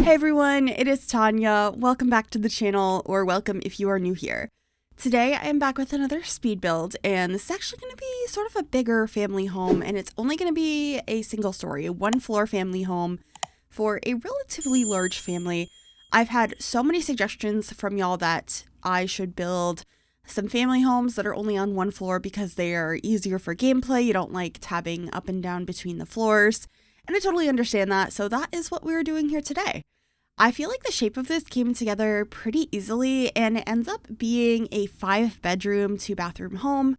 Hey everyone, it is Tanya. Welcome back to the channel, or welcome if you are new here. Today I am back with another speed build, and this is actually going to be sort of a bigger family home, and it's only going to be a single story, a one floor family home for a relatively large family. I've had so many suggestions from y'all that I should build some family homes that are only on one floor because they are easier for gameplay. You don't like tabbing up and down between the floors, and I totally understand that, so that is what we're doing here today. I feel like the shape of this came together pretty easily, and it ends up being a 5-bedroom, 2-bathroom home.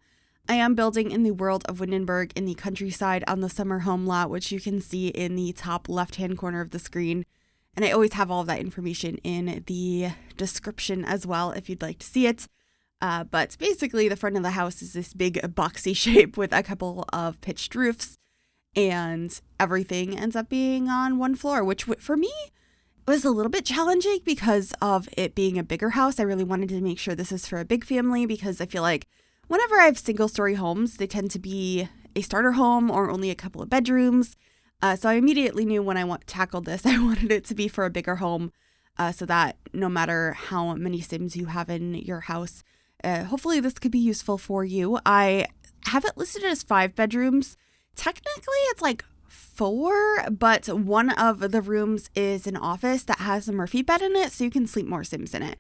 I am building in the world of Windenburg in the countryside on the summer home lot, which you can see in the top left-hand corner of the screen. And I always have all of that information in the description as well if you'd like to see it. But basically, the front of the house is this big boxy shape with a couple of pitched roofs, and everything ends up being on one floor, which for me was a little bit challenging because of it being a bigger house. I really wanted to make sure this is for a big family because I feel like whenever I have single-story homes, they tend to be a starter home or only a couple of bedrooms. So I immediately knew when I tackled this, I wanted it to be for a bigger home so that no matter how many Sims you have in your house, hopefully this could be useful for you. I have it listed as 5 bedrooms. Technically, it's like 4, but one of the rooms is an office that has a Murphy bed in it, so you can sleep more Sims in it.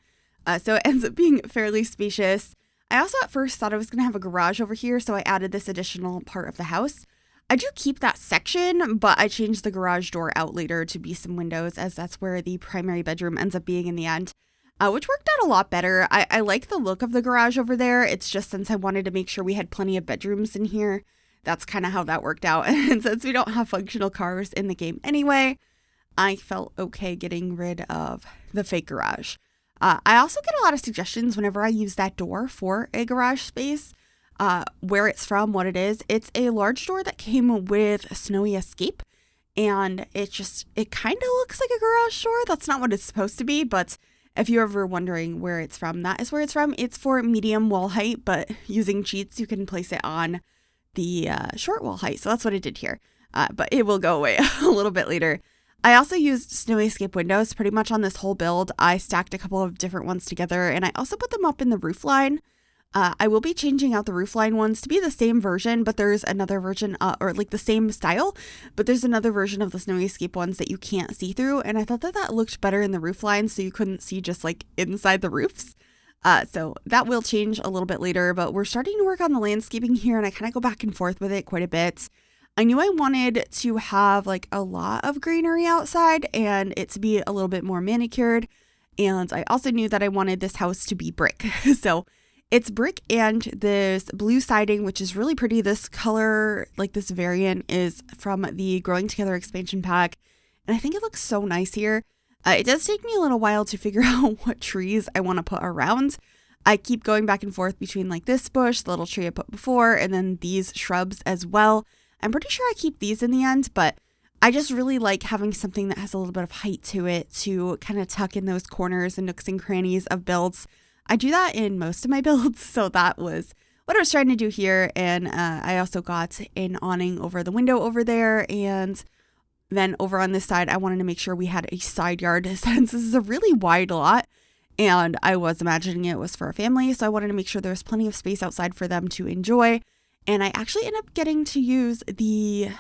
So it ends up being fairly spacious. I also at first thought I was going to have a garage over here, so I added this additional part of the house. I do keep that section, but I changed the garage door out later to be some windows, as that's where the primary bedroom ends up being in the end, which worked out a lot better. I like the look of the garage over there. It's just since I wanted to make sure we had plenty of bedrooms in here, that's kind of how that worked out. And since we don't have functional cars in the game anyway, I felt okay getting rid of the fake garage. I also get a lot of suggestions whenever I use that door for a garage space, where it's from, what it is. It's a large door that came with a Snowy Escape, and it kind of looks like a garage door. That's not what it's supposed to be, but if you're ever wondering where it's from, that is where it's from. It's for medium wall height, but using cheats, you can place it on the short wall height. So that's what I did here. But it will go away a little bit later. I also used Snowy Escape windows pretty much on this whole build. I stacked a couple of different ones together, and I also put them up in the roof line. I will be changing out the roof line ones to be the same version, but there's another version, or like the same style, but there's another version of the Snowy Escape ones that you can't see through. And I thought that looked better in the roof line, so you couldn't see just like inside the roofs. So that will change a little bit later, but we're starting to work on the landscaping here, and I kind of go back and forth with it quite a bit. I knew I wanted to have like a lot of greenery outside and it to be a little bit more manicured. And I also knew that I wanted this house to be brick. So it's brick and this blue siding, which is really pretty. This color, like this variant, is from the Growing Together expansion pack, and I think it looks so nice here. It does take me a little while to figure out what trees I want to put around. I keep going back and forth between like this bush, the little tree I put before, and then these shrubs as well. I'm pretty sure I keep these in the end, but I just really like having something that has a little bit of height to it to kind of tuck in those corners and nooks and crannies of builds. I do that in most of my builds, so that was what I was trying to do here. And I also got an awning over the window over there, and then over on this side, I wanted to make sure we had a side yard since this is a really wide lot, and I was imagining it was for a family, so I wanted to make sure there was plenty of space outside for them to enjoy. And I actually ended up getting to use the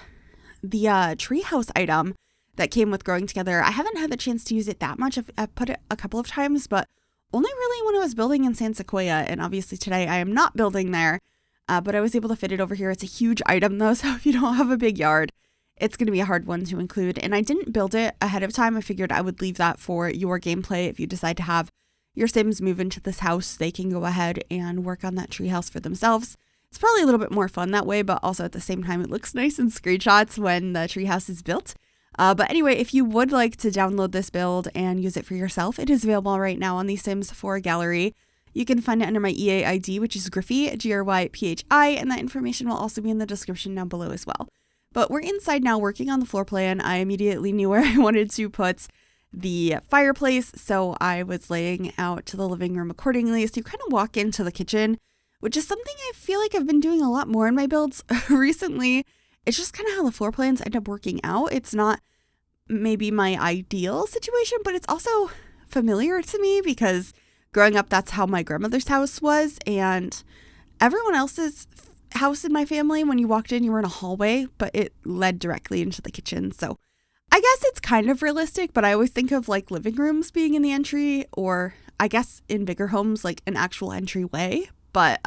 treehouse item that came with Growing Together. I haven't had the chance to use it that much. I've put it a couple of times, but only really when I was building in San Sequoia, and obviously today I am not building there, but I was able to fit it over here. It's a huge item though, so if you don't have a big yard, it's going to be a hard one to include. And I didn't build it ahead of time. I figured I would leave that for your gameplay. If you decide to have your Sims move into this house, they can go ahead and work on that treehouse for themselves. It's probably a little bit more fun that way, but also at the same time, it looks nice in screenshots when the treehouse is built. But anyway, if you would like to download this build and use it for yourself, it is available right now on the Sims 4 gallery. You can find it under my EA ID, which is Gryphi, Gryphi, and that information will also be in the description down below as well. But we're inside now working on the floor plan. I immediately knew where I wanted to put the fireplace, so I was laying out to the living room accordingly. So you kind of walk into the kitchen, which is something I feel like I've been doing a lot more in my builds recently. It's just kind of how the floor plans end up working out. It's not maybe my ideal situation, but it's also familiar to me because growing up, that's how my grandmother's house was. And everyone else's house in my family, when you walked in, you were in a hallway, but it led directly into the kitchen. So I guess it's kind of realistic, but I always think of like living rooms being in the entry, or I guess in bigger homes, like an actual entryway. But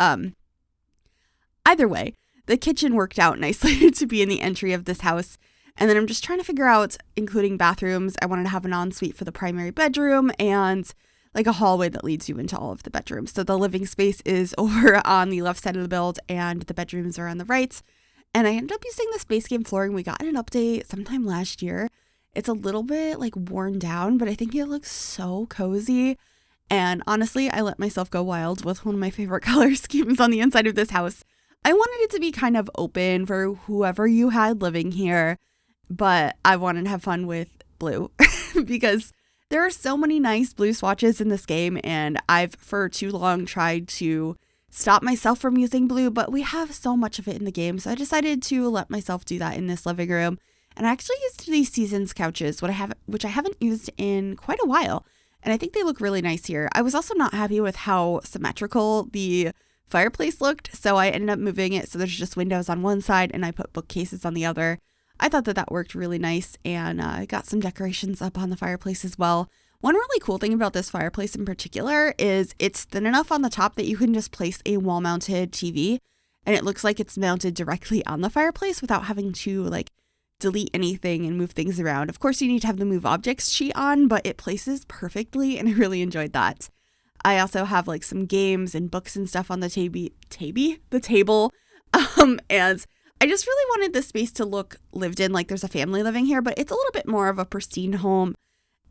either way, the kitchen worked out nicely to be in the entry of this house. And then I'm just trying to figure out, including bathrooms, I wanted to have an ensuite for the primary bedroom and like a hallway that leads you into all of the bedrooms. So the living space is over on the left side of the build and the bedrooms are on the right. And I ended up using the Space Game flooring. We got an update sometime last year. It's a little bit like worn down, but I think it looks so cozy. And honestly, I let myself go wild with one of my favorite color schemes on the inside of this house. I wanted it to be kind of open for whoever you had living here, but I wanted to have fun with blue because there are so many nice blue swatches in this game, and I've for too long tried to stop myself from using blue, but we have so much of it in the game, so I decided to let myself do that in this living room. And I actually used these Seasons couches, which I haven't used in quite a while, and I think they look really nice here. I was also not happy with how symmetrical the fireplace looked, so I ended up moving it so there's just windows on one side, and I put bookcases on the other. I thought that worked really nice, and I got some decorations up on the fireplace as well. One really cool thing about this fireplace in particular is it's thin enough on the top that you can just place a wall-mounted TV, and it looks like it's mounted directly on the fireplace without having to like delete anything and move things around. Of course, you need to have the Move Objects sheet on, but it places perfectly, and I really enjoyed that. I also have like some games and books and stuff on the table, and I just really wanted this space to look lived in, like there's a family living here, but it's a little bit more of a pristine home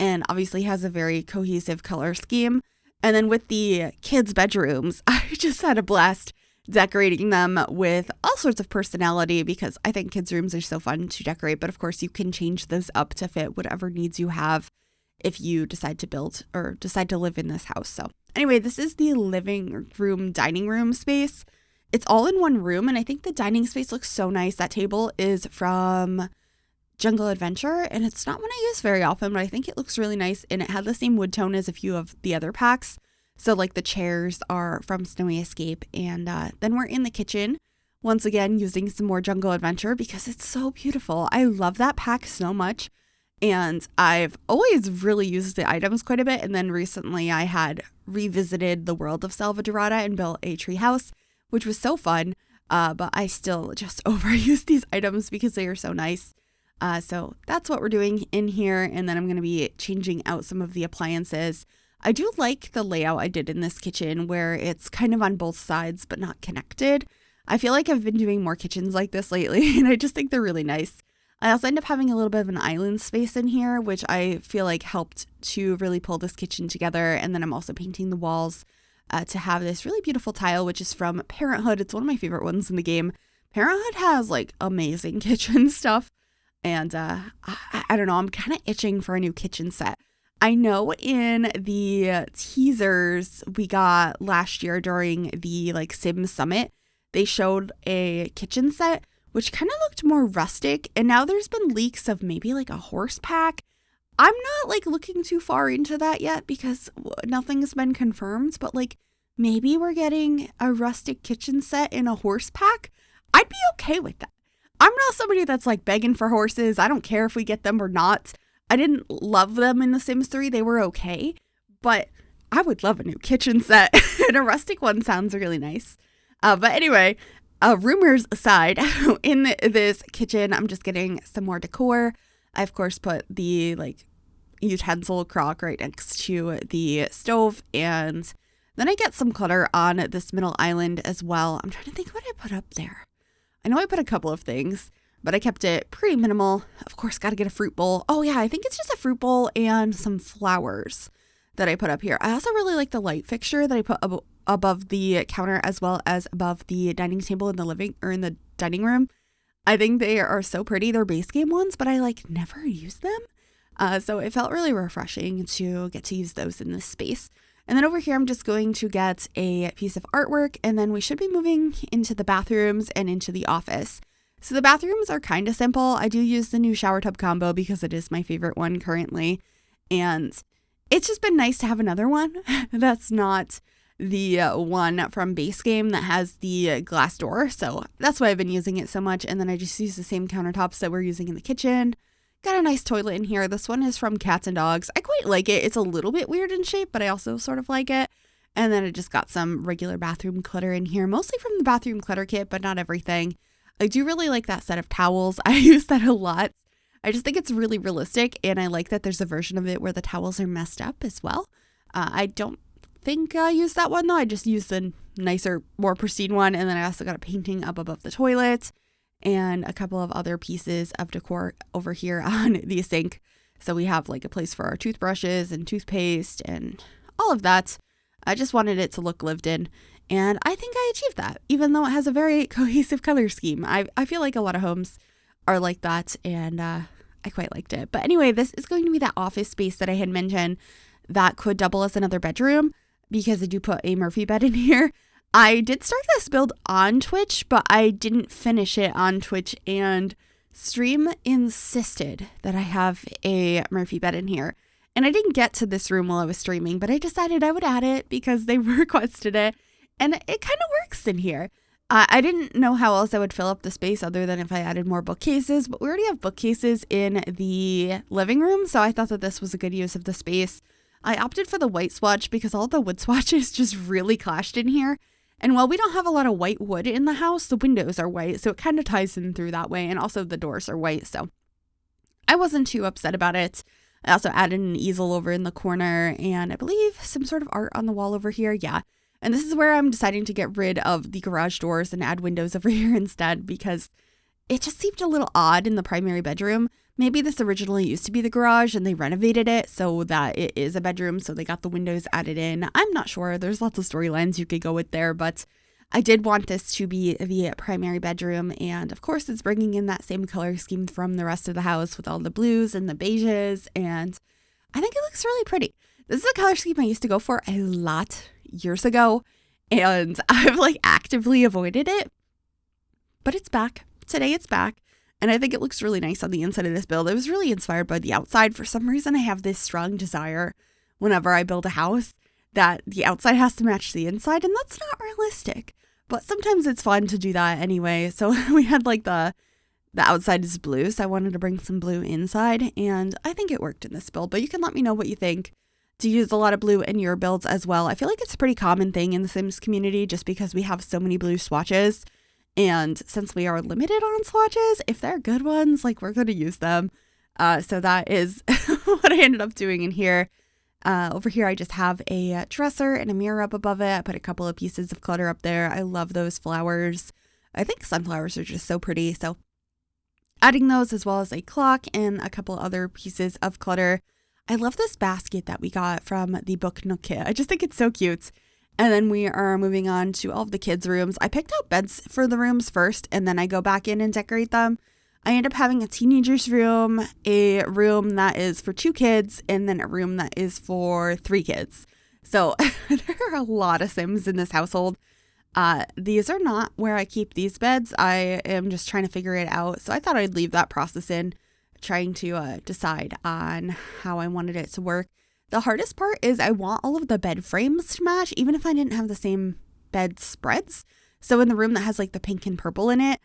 and obviously has a very cohesive color scheme. And then with the kids' bedrooms, I just had a blast decorating them with all sorts of personality because I think kids' rooms are so fun to decorate. But of course, you can change those up to fit whatever needs you have if you decide to build or decide to live in this house. So anyway, this is the living room, dining room space. It's all in one room, and I think the dining space looks so nice. That table is from Jungle Adventure, and it's not one I use very often, but I think it looks really nice, and it had the same wood tone as a few of the other packs. So like the chairs are from Snowy Escape, and then we're in the kitchen, once again using some more Jungle Adventure because it's so beautiful. I love that pack so much, and I've always really used the items quite a bit, and then recently I had revisited the world of Salvadorada and built a tree house, which was so fun, but I still just overuse these items because they are so nice. So that's what we're doing in here, and then I'm going to be changing out some of the appliances. I do like the layout I did in this kitchen where it's kind of on both sides but not connected. I feel like I've been doing more kitchens like this lately, and I just think they're really nice. I also end up having a little bit of an island space in here, which I feel like helped to really pull this kitchen together, and then I'm also painting the walls to have this really beautiful tile, which is from Parenthood. It's one of my favorite ones in the game. Parenthood has like amazing kitchen stuff. And I don't know, I'm kind of itching for a new kitchen set. I know in the teasers we got last year during the like Sim Summit, they showed a kitchen set, which kind of looked more rustic. And now there's been leaks of maybe like a horse pack. I'm not like looking too far into that yet because nothing's been confirmed, but like maybe we're getting a rustic kitchen set in a horse pack. I'd be okay with that. I'm not somebody that's like begging for horses. I don't care if we get them or not. I didn't love them in The Sims 3. They were okay, but I would love a new kitchen set and a rustic one sounds really nice. But anyway, rumors aside, in this kitchen, I'm just getting some more decor. I, of course, put the like utensil crock right next to the stove, and then I get some clutter on this middle island as well. I'm trying to think what I put up there. I know I put a couple of things, but I kept it pretty minimal. Of course, got to get a fruit bowl. Oh yeah, I think it's just a fruit bowl and some flowers that I put up here. I also really like the light fixture that I put above the counter as well as above the dining table in the dining room. I think they are so pretty. They're base game ones, but I like never use them. So it felt really refreshing to get to use those in this space. And then over here, I'm just going to get a piece of artwork, and then we should be moving into the bathrooms and into the office. So the bathrooms are kind of simple. I do use the new shower tub combo because it is my favorite one currently. And it's just been nice to have another one that's not the one from base game that has the glass door. So that's why I've been using it so much. And then I just use the same countertops that we're using in the kitchen. Got a nice toilet in here. This one is from Cats and Dogs. I quite like it. It's a little bit weird in shape, but I also sort of like it. And then I just got some regular bathroom clutter in here, mostly from the bathroom clutter kit, but not everything. I do really like that set of towels. I use that a lot. I just think it's really realistic, and I like that there's a version of it where the towels are messed up as well. I don't think I use that one though. I just use the nicer, more pristine one, and then I also got a painting up above the toilet and a couple of other pieces of decor over here on the sink. So we have like a place for our toothbrushes and toothpaste and all of that. I just wanted it to look lived in, and I think I achieved that, even though it has a very cohesive color scheme. I feel like a lot of homes are like that, and I quite liked it. But anyway, this is going to be that office space that I had mentioned that could double as another bedroom because I do put a Murphy bed in here. I did start this build on Twitch, but I didn't finish it on Twitch, and Stream insisted that I have a Murphy bed in here. And I didn't get to this room while I was streaming, but I decided I would add it because they requested it, and it kind of works in here. I didn't know how else I would fill up the space other than if I added more bookcases, but we already have bookcases in the living room, so I thought that this was a good use of the space. I opted for the white swatch because all the wood swatches just really clashed in here. And while we don't have a lot of white wood in the house, the windows are white, so it kind of ties in through that way, and also the doors are white, so I wasn't too upset about it. I also added an easel over in the corner, and I believe some sort of art on the wall over here, yeah. And this is where I'm deciding to get rid of the garage doors and add windows over here instead because it just seemed a little odd in the primary bedroom. Maybe this originally used to be the garage and they renovated it so that it is a bedroom, so they got the windows added in. I'm not sure. There's lots of storylines you could go with there, but I did want this to be the primary bedroom, and of course it's bringing in that same color scheme from the rest of the house with all the blues and the beiges, and I think it looks really pretty. This is a color scheme I used to go for a lot years ago, and I've like actively avoided it, but it's back. Today it's back, and I think it looks really nice on the inside of this build. I was really inspired by the outside. For some reason, I have this strong desire whenever I build a house that the outside has to match the inside, and that's not realistic, but sometimes it's fun to do that anyway. So we had like the outside is blue, so I wanted to bring some blue inside, and I think it worked in this build, but you can let me know what you think. To use a lot of blue in your builds as well. I feel like it's a pretty common thing in the Sims community just because we have so many blue swatches, and since we are limited on swatches, if they're good ones, like we're going to use them. So that is what I ended up doing in here. Over here I just have a dresser and a mirror up above it. I put a couple of pieces of clutter up there. I love those flowers. I think sunflowers are just so pretty, so adding those as well as a clock and a couple other pieces of clutter. I love this basket that we got from the Book Nook kit. I just think it's so cute. And then we are moving on to all of the kids' rooms. I picked out beds for the rooms first, and then I go back in and decorate them. I end up having a teenager's room, a room that is for 2 kids, and then a room that is for 3 kids. So there are a lot of Sims in this household. These are not where I keep these beds. I am just trying to figure it out. So I thought I'd leave that process in, trying to decide on how I wanted it to work. The hardest part is I want all of the bed frames to match, even if I didn't have the same bed spreads. So in the room that has like the pink and purple in it,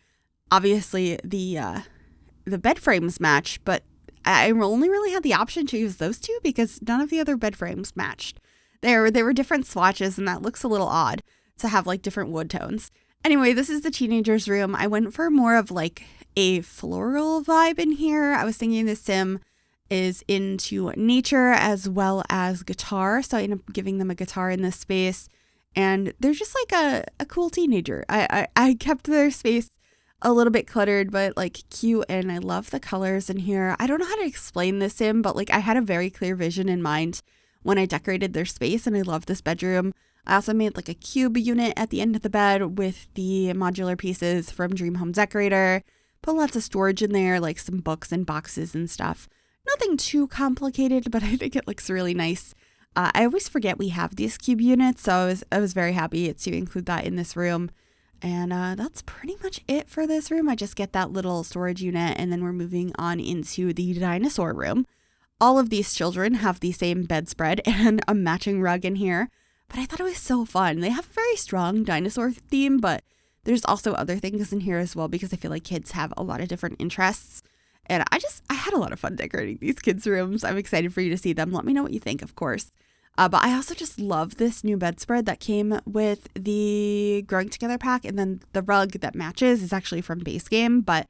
obviously the bed frames match, but I only really had the option to use those 2 because none of the other bed frames matched. They were different swatches, and that looks a little odd to have like different wood tones. Anyway, this is the teenager's room. I went for more of like a floral vibe in here. I was thinking the Sim is into nature as well as guitar, so I ended up giving them a guitar in this space, and they're just like a cool teenager. I kept their space a little bit cluttered, but like cute, and I love the colors in here. I don't know how to explain this Sim, but like I had a very clear vision in mind when I decorated their space, and I love this bedroom. I also made like a cube unit at the end of the bed with the modular pieces from Dream Home Decorator. Put lots of storage in there, like some books and boxes and stuff. Nothing too complicated, but I think it looks really nice. I always forget we have these cube units, so I was very happy to include that in this room. And that's pretty much it for this room. I just get that little storage unit, and then we're moving on into the dinosaur room. All of these children have the same bedspread and a matching rug in here, but I thought it was so fun. They have a very strong dinosaur theme, but there's also other things in here as well because I feel like kids have a lot of different interests. And I had a lot of fun decorating these kids' rooms. I'm excited for you to see them. Let me know what you think, of course. But I also just love this new bedspread that came with the Growing Together pack. And then the rug that matches is actually from Base Game, but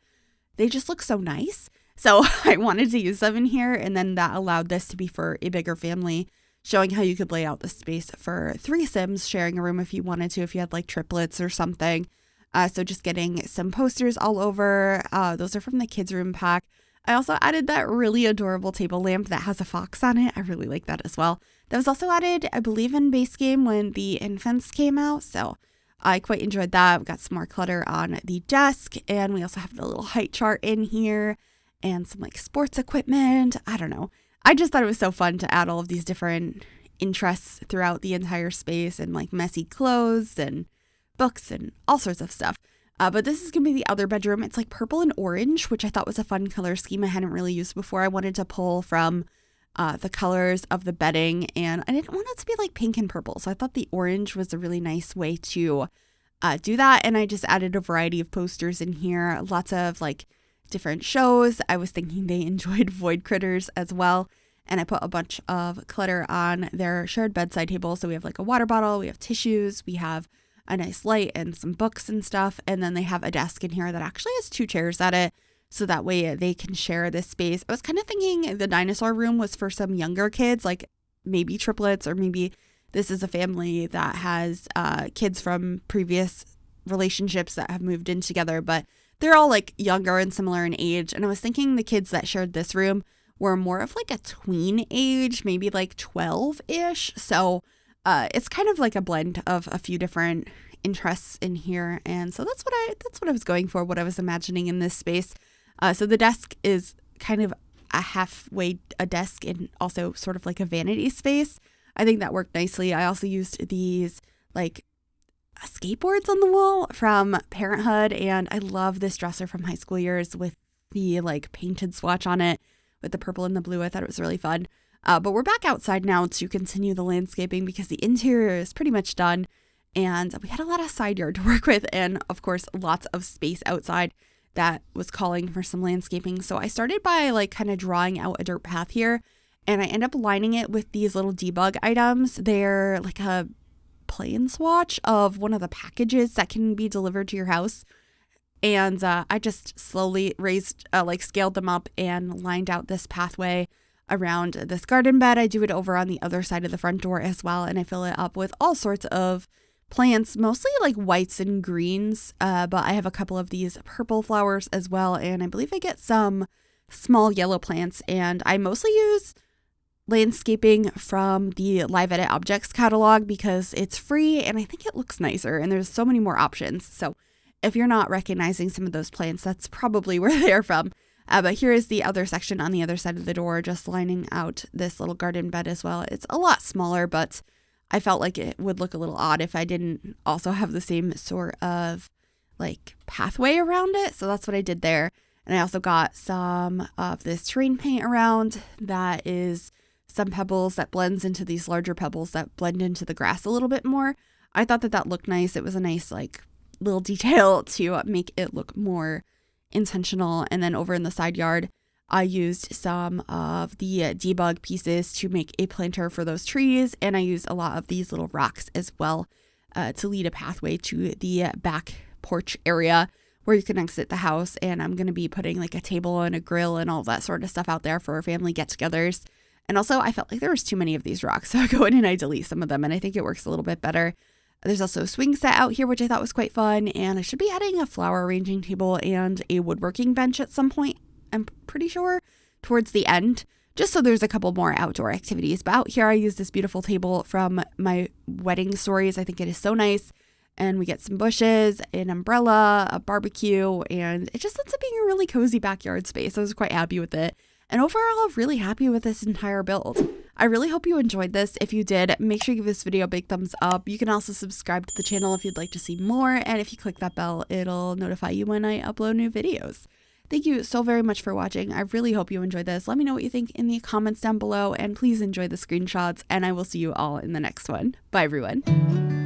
they just look so nice. So I wanted to use them in here. And then that allowed this to be for a bigger family, showing how you could lay out the space for threesomes, sharing a room if you wanted to, if you had like triplets or something. So just getting some posters all over. Those are from the kids' room pack. I also added that really adorable table lamp that has a fox on it. I really like that as well. That was also added, I believe, in Base Game when the infants came out. So I quite enjoyed that. We got some more clutter on the desk. And we also have the little height chart in here and some like sports equipment. I don't know. I just thought it was so fun to add all of these different interests throughout the entire space and like messy clothes and books and all sorts of stuff. But this is going to be the other bedroom. It's like purple and orange, which I thought was a fun color scheme I hadn't really used before. I wanted to pull from the colors of the bedding, and I didn't want it to be like pink and purple. So I thought the orange was a really nice way to do that. And I just added a variety of posters in here, lots of like different shows. I was thinking they enjoyed Void Critters as well. And I put a bunch of clutter on their shared bedside table. So we have like a water bottle, we have tissues, we have a nice light and some books and stuff. And then they have a desk in here that actually has 2 chairs at it. So that way they can share this space. I was kind of thinking the dinosaur room was for some younger kids, like maybe triplets, or maybe this is a family that has kids from previous relationships that have moved in together, but they're all like younger and similar in age. And I was thinking the kids that shared this room were more of like a tween age, maybe like 12-ish. So it's kind of like a blend of a few different interests in here. And so that's what I was going for, what I was imagining in this space. So the desk is kind of a desk and also sort of like a vanity space. I think that worked nicely. I also used these like skateboards on the wall from Parenthood, and I love this dresser from high school years with the like painted swatch on it with the purple and the blue. I thought it was really fun. But we're back outside now to continue the landscaping because the interior is pretty much done, and we had a lot of side yard to work with, and of course lots of space outside that was calling for some landscaping. So I started by like kind of drawing out a dirt path here, and I end up lining it with these little debug items. They're like a plain swatch of one of the packages that can be delivered to your house. And I just slowly scaled them up and lined out this pathway around this garden bed. I do it over on the other side of the front door as well, and I fill it up with all sorts of plants, mostly like whites and greens, but I have a couple of these purple flowers as well, and I believe I get some small yellow plants. And I mostly use landscaping from the Live Edit Objects catalog because it's free and I think it looks nicer, and there's so many more options. So if you're not recognizing some of those plants, that's probably where they're from. But here is the other section on the other side of the door, just lining out this little garden bed as well. It's a lot smaller, but I felt like it would look a little odd if I didn't also have the same sort of like pathway around it. So that's what I did there. And I also got some of this terrain paint around that is some pebbles that blends into these larger pebbles that blend into the grass a little bit more. I thought that looked nice. It was a nice like little detail to make it look more intentional. And then over in the side yard, I used some of the debug pieces to make a planter for those trees, and I used a lot of these little rocks as well to lead a pathway to the back porch area where you can exit the house. And I'm going to be putting like a table and a grill and all that sort of stuff out there for family get-togethers. And also I felt like there was too many of these rocks, so I go in and I delete some of them, and I think it works a little bit better. There's also a swing set out here, which I thought was quite fun, and I should be adding a flower arranging table and a woodworking bench at some point, I'm pretty sure, towards the end, just so there's a couple more outdoor activities. But out here, I use this beautiful table from my wedding stories. I think it is so nice, and we get some bushes, an umbrella, a barbecue, and it just ends up being a really cozy backyard space. I was quite happy with it. And overall, really happy with this entire build. I really hope you enjoyed this. If you did, make sure you give this video a big thumbs up. You can also subscribe to the channel if you'd like to see more, and if you click that bell, it'll notify you when I upload new videos. Thank you so very much for watching. I really hope you enjoyed this. Let me know what you think in the comments down below, and please enjoy the screenshots, and I will see you all in the next one. Bye, everyone.